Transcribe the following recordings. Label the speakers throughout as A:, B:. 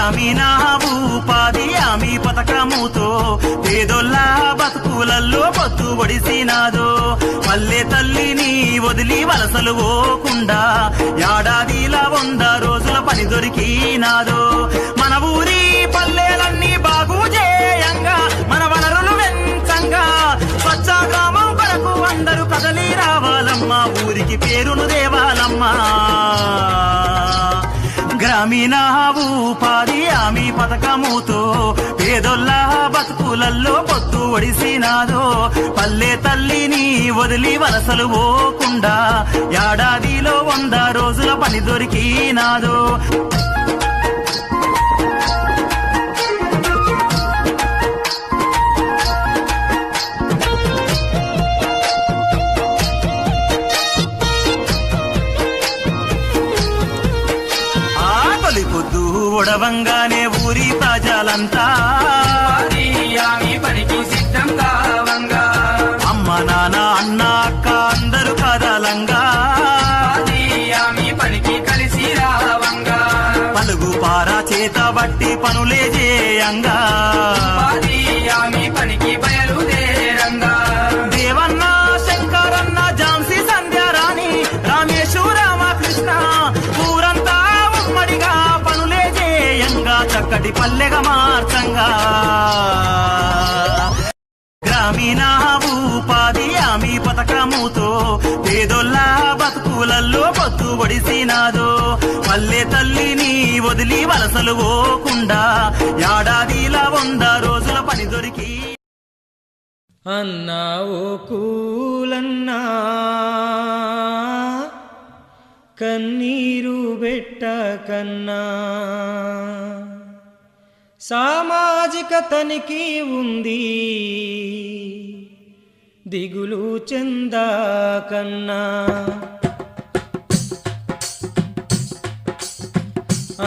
A: గ్రామీణ ఉపాధి హామీ పథకముతో పేదోళ్ళ బతుకులల్లో పొత్తు ఒడిసినాదో పల్లె తల్లిని వదిలి వలసలు పోకుండా ఏడాదిలా 100 రోజుల పని దొరికినాదో మన ఊరి పల్లెలన్నీ బాగు చేయంగా మన వనరులు వెంచంగా స్వచ్ఛ గ్రామం కొరకు అందరూ కదలి రావాలమ్మా ఊరికి పేరును దేవాలమ్మా గ్రామీణ ఉపాధి హామీ పథకముతో పేదోళ్ళ బతుకులల్లో పొత్తు ఒడిసినాదో పల్లె తల్లిని వదిలి వలసలు పోకుండా ఏడాదిలో 100 రోజుల పని దొరికినాదో పొద్దు ఒడవంగానే ఊరి ప్రజలంతా
B: పనికి సిద్ధం కావంగా
A: అమ్మ నాన్న అన్న అక్క అందరూ కదలంగా
B: పనికి కలిసి రావంగా
A: పలుగు పారా చేత బట్టి పనులే చేయంగా
B: పనికి బయలుదేరంగా
A: దేవన్న శంకరన్న ఝాన్సీ సంధ్యారాణి రమేశు రామకృష్ణ ఊరంతా ఉమ్మడిగా పనులే చేయంగా చక్కటి పల్లెగా మార్చంగా గ్రామీణ ఉపాధి హామీ పథకముతో పేదోళ్ళ బతుకులల్లో పొత్తు ఒడిసినాదో పల్లె తల్లిని వదిలి వలసలు పోకుండా ఏడాదిలా 100 రోజుల పని దొరికి
C: అన్నా ఓ కూలన్నా కన్నీరు పెట్టకన్నా సామాజిక తనిఖీ ఉంది దిగులు చెందకన్నా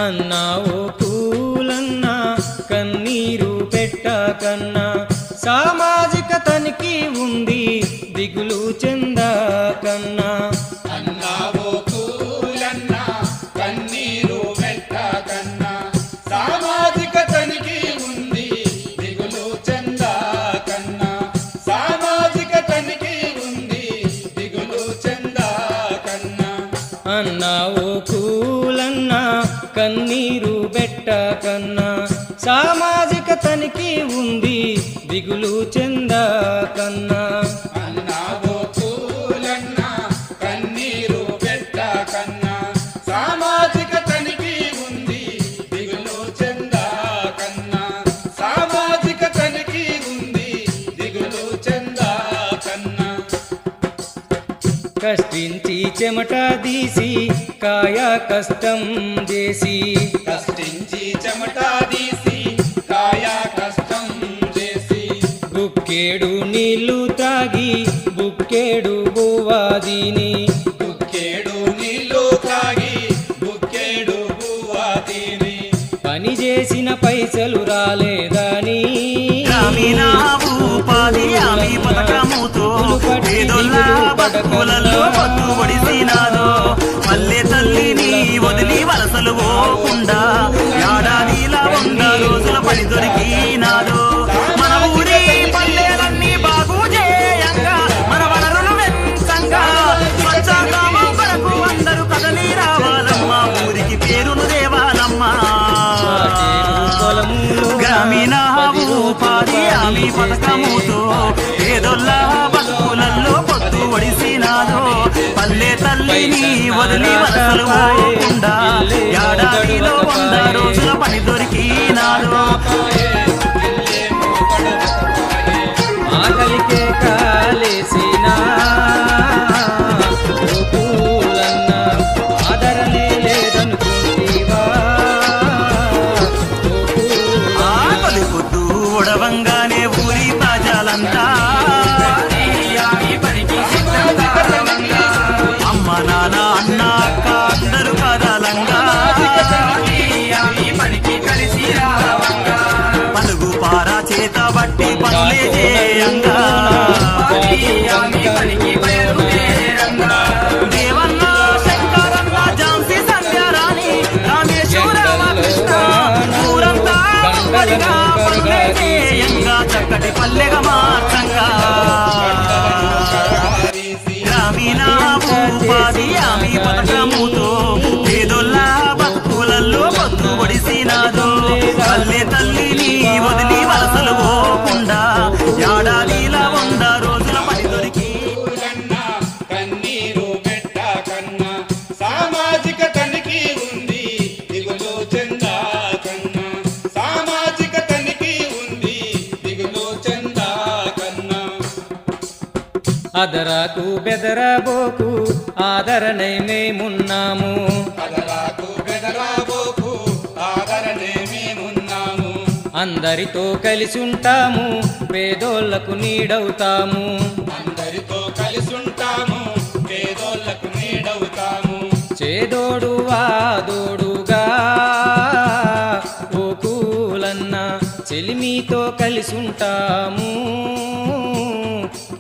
C: అన్నా ఓ కూలన్నా కన్నీరు పెట్టకన్నా సామాజిక తనిఖీ ఉంది దిగులు చెందకన్నా
B: అన్నావో కూలన్నా కన్నీరు పెట్టకన్నా సామాజిక తనిఖీ ఉంది దిగులు చెందకన్నా సామాజిక తనిఖీ ఉంది దిగులు చెందకన్నా
C: అన్నా ఓ కూలన్నా కన్నీరు పెట్టకన్నా సామాజిక తనిఖీ ఉంది దిగులు చెందకన్నా
B: అన్నావో కూలన్నా కన్నీరు పెట్టకన్నా సామాజిక తనిఖీ ఉంది దిగులు చెందకన్నా సామాజిక తనిఖీ ఉంది దిగులు చెందకన్నా
C: కష్టించి చెమట తీసి కాయ కష్టం చేసి
B: కష్టించి చెమట తీసి కాయ కష్టం చేసి
C: బుక్కేడు నీళ్లు తాగి బుక్కేడు బువ్వాదిని
B: బుక్కేడు నీళ్లు తాగి బుక్కేడు పువ్వా తిని
C: పని చేసిన పైసలు రాలేదని
A: గ్రామీణ ఉపాధి హామీ పథకముతో పేదోళ్ళ బతుకులలో పొత్తు ఒడిసినాదో పల్లె తల్లిని వదిలి వలసలు పోకుండా ఏడాదిలా 100 రోజుల పని దొరికినాదో మన ఊరి పల్లెలన్నీ బాగు చేయంగా మన వనరులు వెంచంగా స్వచ్ఛ గ్రామం కొరకు అందరూ కదలి రావాలమ్మా ఊరికి పేరును దేవాలమ్మా గ్రామీణ ఉపాధి హామీ పథకముతో పేదోళ్ళ బతుకులల్లో పొత్తు ఒడిసినాదో పల్లె తల్లిని వదిలి వలసలు పోకుండా ఏడాదిలో 100 రోజుల పని దొరికినాదో
C: ఆకలికే కాలేసినా ఓ కూలన్నా ఆదరణే లేదనుకుంటీవా ఓ కూలన్నా
A: ఆకలి పొద్దు ఒడవంగానే ఊరి ప్రజలంతా
B: పనికి సిద్ధం కావంగా
A: అమ్మ నాన్న అన్న అక్క అందరూ కదలంగా
B: పనికి కలిసి రావంగా
A: పలుగు పారా చేత బట్టి పనులే చేయంగా
B: పనికి బయలుదేరంగా
A: దేవన్న శంకరన్న ఝాన్సీ సంధ్యారాణి రమేశు రామకృష్ణ ఒక్కసారిగా పల్లె చేయంగా చక్కటి పల్లెగా మార్చంగా గ్రామీణ ఉపాధి హామీ పథకముతో పేదోళ్ళ బతుకులలో పొత్తు పొడిసినాదు తల్లి తల్లిని వదిలి వలసలు పోకుండా ఏడాదిలా 100 రోజుల పని దొరికి
B: కన్నా కన్నీరు పెట్ట కన్నా సామాజిక తనిఖీ ఉంది దిగులు చందా కన్నా సామాజిక తనిఖీ ఉంది దిగులు చందా కన్నా
C: అదరాకు బెదరబోకు ఆదరణై మేమున్నాము
B: అదరాకు బెదరాబోకు ఆదరణే మేమున్నాము
C: అందరితో కలిసి ఉంటాము పేదోళ్లకు నీడవుతాము
B: అందరితో కలిసుంటాము పేదోళ్లకు నీడవుతాము
C: చేదోడు వాదోడుగా ఓ కూలన్న చెలిమితో కలిసి ఉంటాము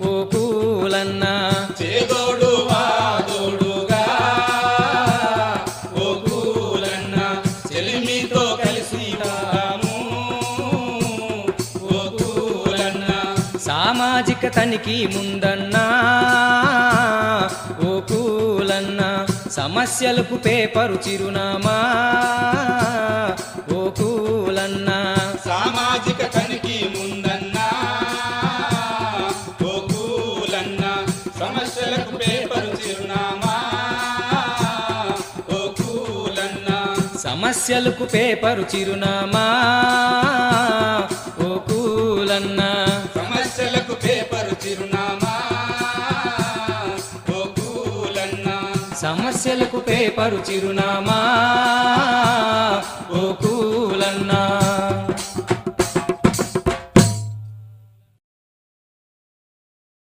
C: ఓ కూలన్న
B: చేదోడు వాదోడుగా ఓ కూలన్న చెలిమితో కలిసి ఉంటాము ఓ కూలన్న
C: సామాజిక తనిఖీ ముందన్నా ఓ కూలన్న సమస్యలకు పేపరు చిరునామా ఓ కూలన్న
B: సామాజిక తనిఖీ ముందన్నా ఓ కూలన్న సమస్యలకు పేపరు చిరునామా ఓ కూలన్న
C: సమస్యలకు పేపరు చిరునామా ఓ కూలన్న
B: సమస్యలకు పేపరు చిరునామా ఓ కూలన్న
C: సమస్యలకు పేపరు చిరునామా ఓ కూలన్నా